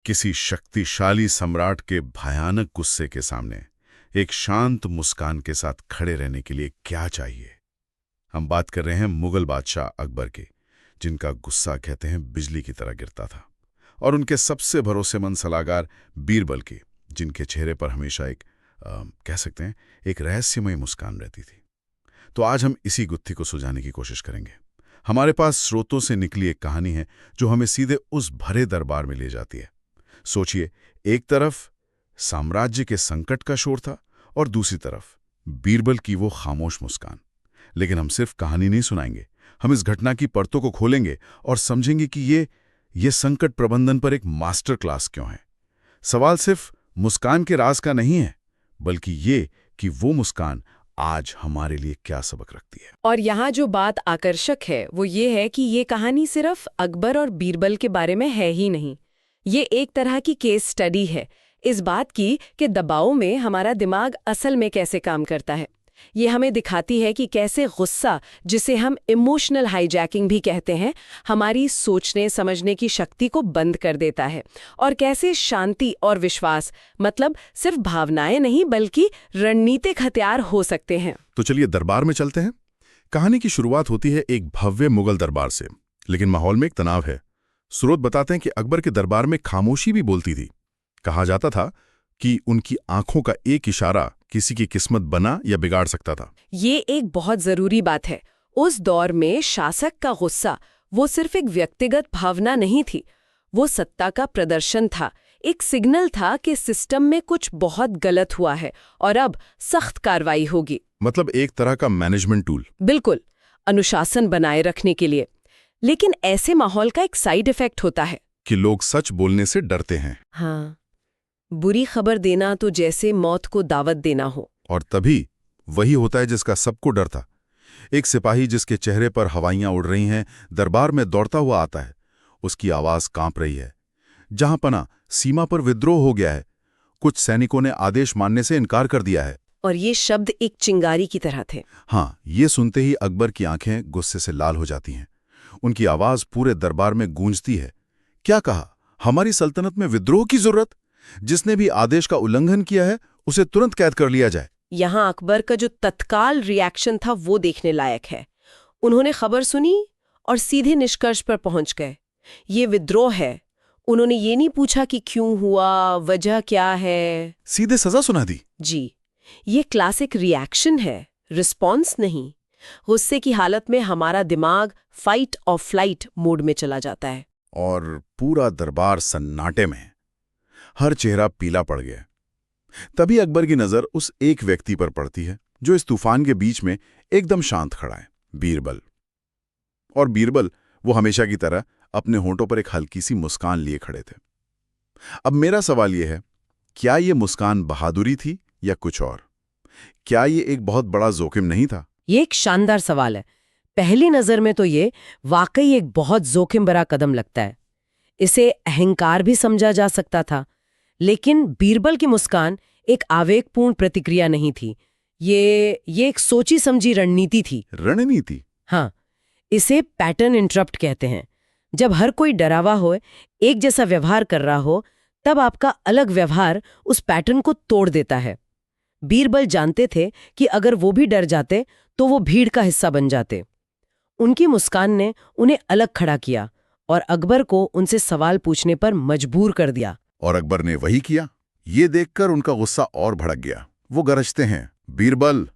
किसी शक्तिशाली सम्राट के भयानक गुस्से के सामने एक शांत मुस्कान के साथ खड़े रहने के लिए क्या चाहिए। हम बात कर रहे हैं मुगल बादशाह अकबर की, जिनका गुस्सा कहते हैं बिजली की तरह गिरता था, और उनके सबसे भरोसेमंद सलाहकार बीरबल की, जिनके चेहरे पर हमेशा कह सकते हैं एक रहस्यमय मुस्कान रहती थी। तो आज हम इसी गुत्थी को सुलझाने की कोशिश करेंगे। हमारे पास स्रोतों से निकली एक कहानी है जो हमें सीधे उस भरे दरबार में ले जाती है। सोचिए, एक तरफ साम्राज्य के संकट का शोर था और दूसरी तरफ बीरबल की वो खामोश मुस्कान। लेकिन हम सिर्फ कहानी नहीं सुनाएंगे, हम इस घटना की परतों को खोलेंगे और समझेंगे कि ये संकट प्रबंधन पर एक मास्टर क्लास क्यों है। सवाल सिर्फ मुस्कान के राज का नहीं है, बल्कि ये कि वो मुस्कान आज हमारे लिए क्या सबक रखती है। और यहाँ जो बात आकर्षक है वो ये है कि ये कहानी सिर्फ अकबर और बीरबल के बारे में है ही नहीं। ये एक तरह की केस स्टडी है इस बात की कि दबाव में हमारा दिमाग असल में कैसे काम करता है। ये हमें दिखाती है कि कैसे गुस्सा, जिसे हम इमोशनल हाईजैकिंग भी कहते हैं, हमारी सोचने समझने की शक्ति को बंद कर देता है, और कैसे शांति और विश्वास, मतलब सिर्फ भावनाएं नहीं बल्कि रणनीतिक हथियार हो सकते हैं। तो चलिए दरबार में चलते हैं। कहानी की शुरुआत होती है एक भव्य मुगल दरबार से, लेकिन माहौल में एक तनाव है। स्रोत बताते हैं कि अकबर के दरबार में खामोशी भी बोलती थी। कहा जाता था कि उनकी आंखों का एक इशारा किसी की किस्मत बना या बिगाड़ सकता था। ये एक बहुत जरूरी बात है। उस दौर में शासक का गुस्सा वो सिर्फ एक व्यक्तिगत भावना नहीं थी, वो सत्ता का प्रदर्शन था, एक सिग्नल था कि सिस्टम में कुछ बहुत गलत हुआ है और अब सख्त कार्रवाई होगी। मतलब एक तरह का मैनेजमेंट टूल। बिल्कुल, अनुशासन बनाए रखने के लिए। लेकिन ऐसे माहौल का एक साइड इफेक्ट होता है कि लोग सच बोलने से डरते हैं। हाँ, बुरी खबर देना तो जैसे मौत को दावत देना हो। और तभी वही होता है जिसका सबको डर था। एक सिपाही जिसके चेहरे पर हवाइयां उड़ रही हैं, दरबार में दौड़ता हुआ आता है। उसकी आवाज कांप रही है। जहां पना सीमा पर विद्रोह हो गया है। कुछ सैनिकों ने आदेश मानने से इनकार कर दिया है। और ये शब्द एक चिंगारी की तरह थे। हाँ, ये सुनते ही अकबर की आंखें गुस्से से लाल हो जाती हैं। उनकी आवाज पूरे दरबार में गूंजती है। क्या कहा? हमारी सल्तनत में विद्रोह की जरूरत? जिसने भी आदेश का उल्लंघन किया है उसे तुरंत कैद कर लिया जाए। यहाँ अकबर का जो तत्काल रिएक्शन था वो देखने लायक है। उन्होंने खबर सुनी और सीधे निष्कर्ष पर पहुंच गए। ये विद्रोह है। उन्होंने ये नहीं पूछा कि क्यों हुआ, वजह क्या है। सीधे सजा सुना दी। जी, ये क्लासिक रिएक्शन है, रिस्पॉन्स नहीं। गुस्से की हालत में हमारा दिमाग फाइट और फ्लाइट मोड में चला जाता है। और पूरा दरबार सन्नाटे में, हर चेहरा पीला पड़ गया। तभी अकबर की नजर उस एक व्यक्ति पर पड़ती है जो इस तूफान के बीच में एकदम शांत खड़ा है, बीरबल। और बीरबल वो हमेशा की तरह अपने होंठों पर एक हल्की सी मुस्कान लिए खड़े थे। अब मेरा सवाल यह है, क्या ये मुस्कान बहादुरी थी या कुछ और? क्या ये एक बहुत बड़ा जोखिम नहीं था? ये एक शानदार सवाल है। पहली नजर में तो ये वाकई एक बहुत जोखिम भरा कदम लगता है। इसे अहंकार भी समझा जा सकता था, लेकिन बीरबल की मुस्कान एक आवेगपूर्ण प्रतिक्रिया नहीं थी। ये एक सोची समझी रणनीति थी। रणनीति? हाँ, इसे पैटर्न इंटरप्ट कहते हैं। जब हर कोई डरा हुआ हो, एक जैसा व्यवहार कर रहा हो, तब आपका अलग व्यवहार उस पैटर्न को तोड़ देता है। बीरबल जानते थे कि अगर वो भी डर जाते तो वो भीड़ का हिस्सा बन जाते। उनकी मुस्कान ने उन्हें अलग खड़ा किया और अकबर को उनसे सवाल पूछने पर मजबूर कर दिया। और अकबर ने वही किया। ये देखकर उनका गुस्सा और भड़क गया। वो गरजते हैं, बीरबल,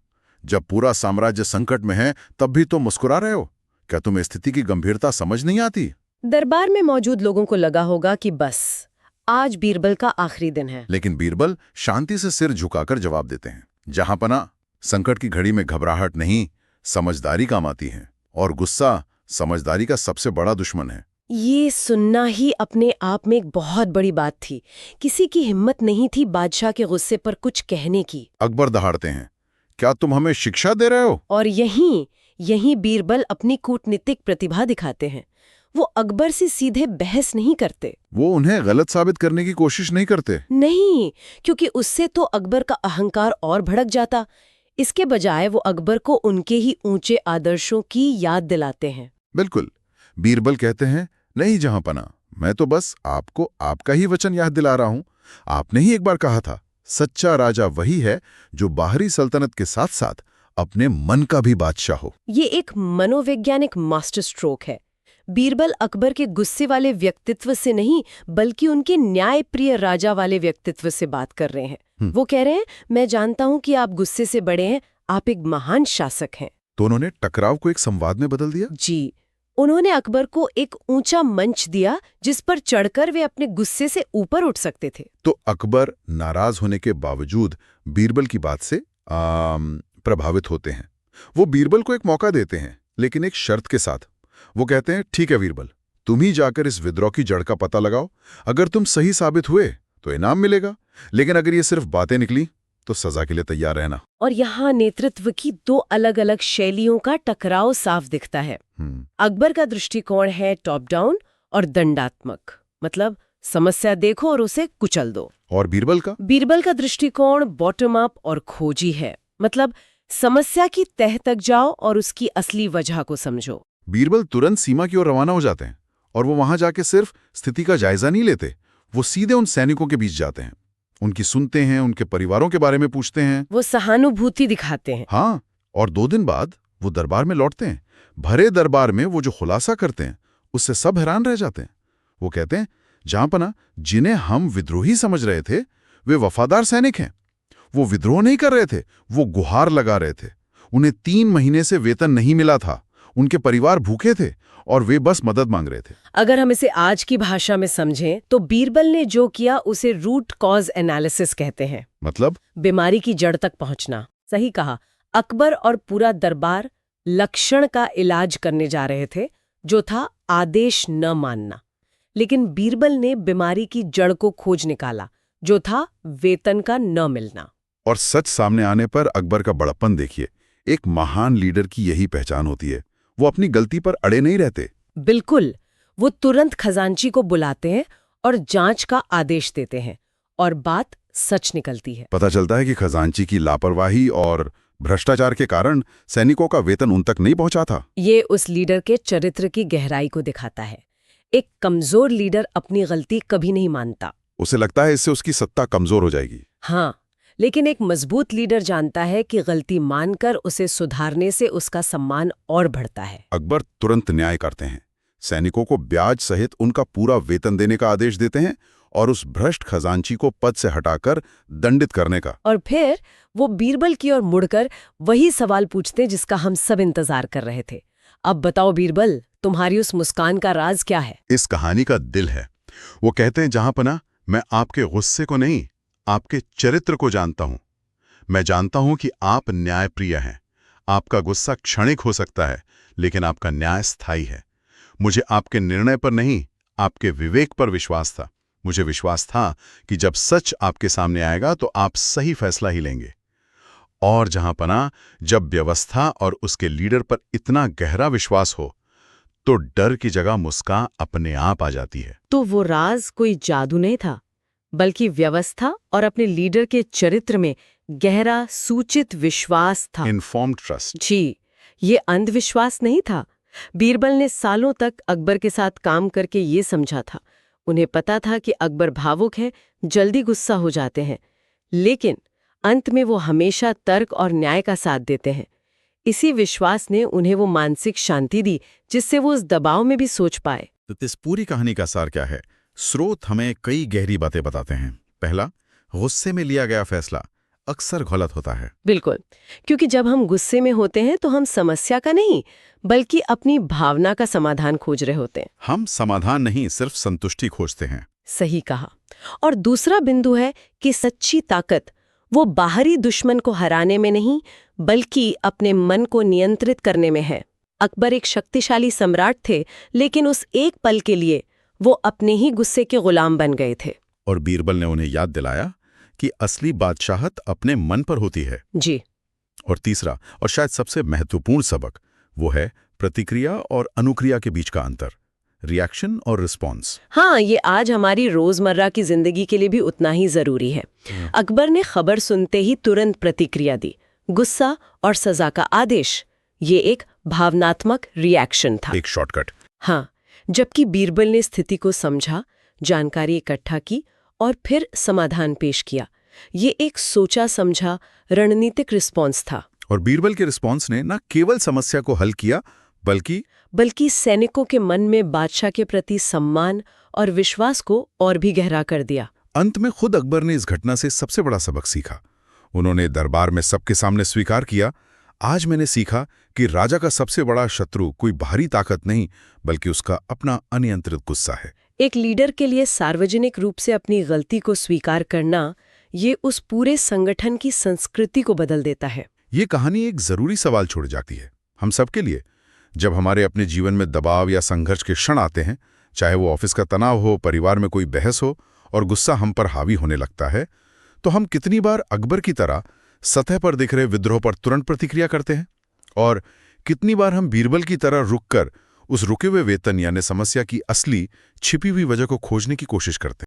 जब पूरा साम्राज्य संकट में है तब भी तुम मुस्कुरा रहे हो? क्या तुम्हें स्थिति की गंभीरता समझ नहीं आती? दरबार में मौजूद लोगों को लगा होगा कि बस आज बीरबल का आखिरी दिन है। लेकिन बीरबल शांति से सिर झुकाकर जवाब देते हैं, जहां पना संकट की घड़ी में घबराहट नहीं, समझदारी काम आती है। और गुस्सा समझदारी का सबसे बड़ा दुश्मन है। ये सुनना ही अपने आप में एक बहुत बड़ी बात थी। किसी की हिम्मत नहीं थी बादशाह के गुस्से पर कुछ कहने की। अकबर दहाड़ते हैं, क्या तुम हमें शिक्षा दे रहे हो? और यहीं बीरबल अपनी कूटनीतिक प्रतिभा दिखाते हैं। वो अकबर से सीधे बहस नहीं करते। वो उन्हें गलत साबित करने की कोशिश नहीं करते। नहीं, क्योंकि उससे तो अकबर का अहंकार और भड़क जाता। इसके बजाय वो अकबर को उनके ही ऊंचे आदर्शों की याद दिलाते हैं। बिल्कुल। बीरबल कहते हैं, नहीं जहां पना, मैं तो बस आपको आपका ही वचन याद दिला रहा हूं। आपने ही एक बार कहा था, सच्चा राजा वही है जो बाहरी सल्तनत के साथ साथ अपने मन का भी बादशाह हो। ये एक मनोवैज्ञानिक मास्टर स्ट्रोक है। बीरबल अकबर के गुस्से वाले व्यक्तित्व से नहीं, बल्कि उनके न्यायप्रिय राजा वाले व्यक्तित्व से बात कर रहे हैं। वो कह रहे हैं, मैं जानता हूं कि आप गुस्से से बड़े हैं, आप एक महान शासक हैं। तो उन्होंने टकराव को एक संवाद में बदल दिया। जी, उन्होंने अकबर को एक ऊंचा मंच दिया जिस पर चढ़कर वे अपने गुस्से से ऊपर उठ सकते थे। तो अकबर नाराज होने के बावजूद बीरबल की बात से प्रभावित होते हैं। वो बीरबल को एक मौका देते हैं, लेकिन एक शर्त के साथ। वो कहते हैं, ठीक है बीरबल, तुम ही जाकर इस विद्रोह की जड़ का पता लगाओ। अगर तुम सही साबित हुए तो इनाम मिलेगा, लेकिन अगर ये सिर्फ बातें निकली तो सजा के लिए तैयार रहना। और यहाँ नेतृत्व की दो अलग अलग शैलियों का टकराव साफ दिखता है। अकबर का दृष्टिकोण है टॉप डाउन और दंडात्मक, मतलब समस्या देखो और उसे कुचल दो। और बीरबल का दृष्टिकोण बॉटम अप और खोजी है, मतलब समस्या की तह तक जाओ और उसकी असली वजह को समझो। बीरबल तुरंत सीमा की ओर रवाना हो जाते हैं, और वो वहां जाके सिर्फ स्थिति का जायजा नहीं लेते, वो सीधे उन सैनिकों के बीच जाते हैं, उनकी सुनते हैं, उनके परिवारों के बारे में पूछते हैं, वो सहानुभूति दिखाते हैं। हाँ, और 2 दिन बाद वो दरबार में लौटते हैं। भरे दरबार में वो जो खुलासा करते हैं उससे सब हैरान रह जाते हैं। वो कहते हैं, जहांपना, जिन्हें हम विद्रोही समझ रहे थे वे वफादार सैनिक हैं। वो विद्रोह नहीं कर रहे थे, वो गुहार लगा रहे थे। उन्हें 3 महीने से वेतन नहीं मिला था, उनके परिवार भूखे थे और वे बस मदद मांग रहे थे। अगर हम इसे आज की भाषा में समझें तो बीरबल ने जो किया उसे रूट कॉज एनालिसिस कहते हैं, मतलब बीमारी की जड़ तक पहुंचना। सही कहा। अकबर और पूरा दरबार लक्षण का इलाज करने जा रहे थे, जो था आदेश न मानना, लेकिन बीरबल ने बीमारी की जड़ को खोज निकाला, जो था वेतन का न मिलना। और सच सामने आने पर अकबर का बड़प्पन देखिए। एक महान लीडर की यही पहचान होती है, वो अपनी गलती पर अड़े नहीं रहते। बिल्कुल, वो तुरंत खजांची को बुलाते हैं और जांच का आदेश देते हैं, और बात सच निकलती है। पता चलता है कि खजांची की लापरवाही और भ्रष्टाचार के कारण सैनिकों का वेतन उन तक नहीं पहुंचा था। ये उस लीडर के चरित्र की गहराई को दिखाता है। एक कमजोर लीडर अपनी गलती कभी नहीं मानता। उसे लगता है इससे उसकी सत्ता कमजोर हो जाएगी। हाँ, लेकिन एक मजबूत लीडर जानता है कि गलती मानकर उसे सुधारने से उसका सम्मान और बढ़ता है। अकबर तुरंत न्याय करते हैं, सैनिकों को ब्याज सहित उनका पूरा वेतन देने का आदेश देते हैं और उस भ्रष्ट खजांची को पद से हटाकर दंडित करने का। और फिर वो बीरबल की ओर मुड़कर वही सवाल पूछते जिसका हम सब इंतजार कर रहे थे। अब बताओ बीरबल, तुम्हारी उस मुस्कान का राज क्या है? इस कहानी का दिल है। वो कहते हैं, जहांपना, मैं आपके गुस्से को नहीं, आपके चरित्र को जानता हूं। मैं जानता हूं कि आप न्यायप्रिय हैं। आपका गुस्सा क्षणिक हो सकता है, लेकिन आपका न्याय स्थायी है। मुझे आपके निर्णय पर नहीं, आपके विवेक पर विश्वास था। मुझे विश्वास था कि जब सच आपके सामने आएगा तो आप सही फैसला ही लेंगे। और जहांपना, जब व्यवस्था और उसके लीडर पर इतना गहरा विश्वास हो तो डर की जगह मुस्कान अपने आप आ जाती है। तो वो राज कोई जादू नहीं था, बल्कि व्यवस्था और अपने लीडर के चरित्र में गहरा सूचित विश्वास था। Informed trust. जी, ये अंधविश्वास नहीं था। बीरबल ने सालों तक अकबर के साथ काम करके ये समझा था। उन्हें पता था कि अकबर भावुक है, जल्दी गुस्सा हो जाते हैं, लेकिन अंत में वो हमेशा तर्क और न्याय का साथ देते हैं। इसी विश्वास ने उन्हें वो मानसिक शांति दी जिससे वो उस दबाव में भी सोच पाए। तो इस पूरी कहानी का सार क्या है? स्रोत हमें कई गहरी बातें बताते हैं। पहला, गुस्से में लिया गया फैसला अक्सर गलत होता है। बिल्कुल, क्योंकि जब हम गुस्से में होते हैं तो हम समस्या का नहीं, बल्कि अपनी भावना का समाधान खोज रहे होते हैं। हम समाधान नहीं, सिर्फ संतुष्टि खोजते हैं। सही कहा। और दूसरा बिंदु है कि सच्ची ताकत वो बाहरी दुश्मन को हराने में नहीं, बल्कि अपने मन को नियंत्रित करने में है। अकबर एक शक्तिशाली सम्राट थे, लेकिन उस एक पल के लिए वो अपने ही गुस्से के गुलाम बन गए थे। और बीरबल ने उन्हें याद दिलाया कि असली बादशाहत अपने मन पर होती है। जी। और तीसरा, और शायद सबसे महत्वपूर्ण सबक, वो है प्रतिक्रिया और अनुक्रिया के बीच का अंतर, रिएक्शन और रिस्पॉन्स। हाँ, ये आज हमारी रोजमर्रा की जिंदगी के लिए भी उतना ही जरूरी है। अकबर ने खबर सुनते ही तुरंत प्रतिक्रिया दी, गुस्सा और सजा का आदेश। ये एक भावनात्मक रिएक्शन था, एक शॉर्टकट। हाँ, जबकि बीरबल ने स्थिति को समझा, जानकारी इकट्ठा की और फिर समाधान पेश किया। ये एक सोचा समझा रणनीतिक रिस्पॉन्स था। और बीरबल के रिस्पॉन्स ने न केवल समस्या को हल किया बल्कि सैनिकों के मन में बादशाह के प्रति सम्मान और विश्वास को और भी गहरा कर दिया। अंत में खुद अकबर ने इस घटना से सबसे बड़ा सबक सीखा। उन्होंने दरबार में सबके सामने स्वीकार किया, आज मैंने सीखा कि राजा का सबसे बड़ा शत्रु कोई बाहरी ताकत नहीं बल्कि उसका अपना अनियंत्रित गुस्सा है। एक लीडर के लिए सार्वजनिक रूप से अपनी गलती को स्वीकार करना, ये उस पूरे संगठन की संस्कृति को बदल देता है। ये कहानी एक जरूरी सवाल छोड़ जाती है हम सबके लिए। जब हमारे अपने जीवन में दबाव या संघर्ष के क्षण आते हैं, चाहे वो ऑफिस का तनाव हो, परिवार में कोई बहस हो और गुस्सा हम पर हावी होने लगता है, तो हम कितनी बार अकबर की तरह सतह पर दिख रहे विद्रोह पर तुरंत प्रतिक्रिया करते हैं और कितनी बार हम बीरबल की तरह रुककर उस रुके हुए वेतन यानी समस्या की असली छिपी हुई वजह को खोजने की कोशिश करते हैं।